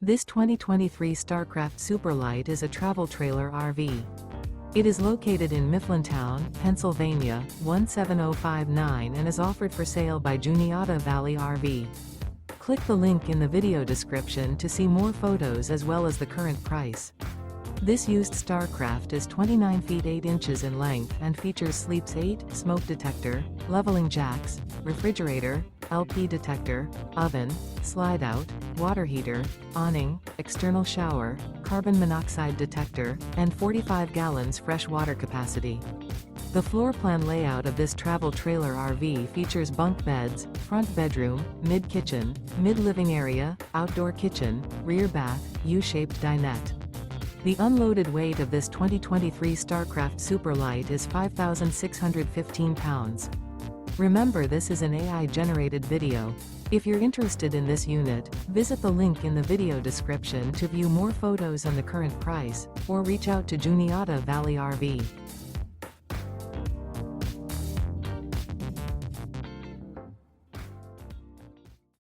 This 2023 Starcraft Super Lite is a travel trailer RV. It is located in Mifflintown, Pennsylvania, 17059 and is offered for sale by Juniata Valley RV. Click the link in the video description to see more photos as well as the current price. This used Starcraft is 29 feet 8 inches in length and features sleeps 8, smoke detector, leveling jacks, refrigerator, LP detector, oven, slide out, water heater, awning, external shower, carbon monoxide detector, and 45 gallons fresh water capacity. The floor plan layout of this travel trailer RV features bunk beds, front bedroom, mid-kitchen, mid-living area, outdoor kitchen, rear bath, U-shaped dinette. The unloaded weight of this 2023 Starcraft Super Lite is 5,615 pounds. Remember, this is an AI-generated video. If you're interested in this unit, visit the link in the video description to view more photos and the current price, or reach out to Juniata Valley RV.